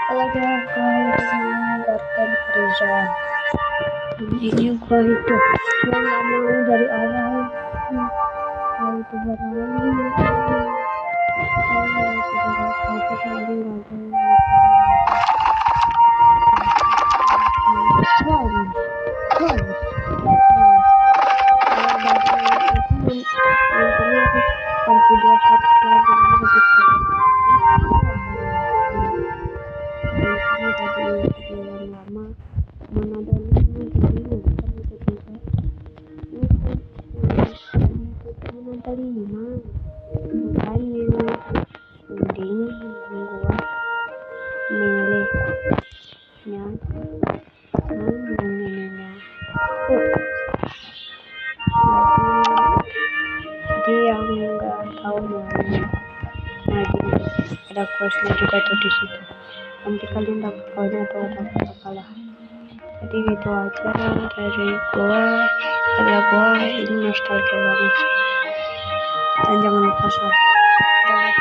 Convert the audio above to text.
Apalagi aku harus meninggalkan pekerjaan. Ini gua itu yang nggak mau dari awal. Kalau itu berlalu, jadi yang nggak tahu lagi ada questnya juga tuh di situ, nanti kalian dapat poinnya atau dapat kalah. Jadi gitu aja dari gua, karena gua ini nostalgia banget sih. Dan jangan lupa subscribe,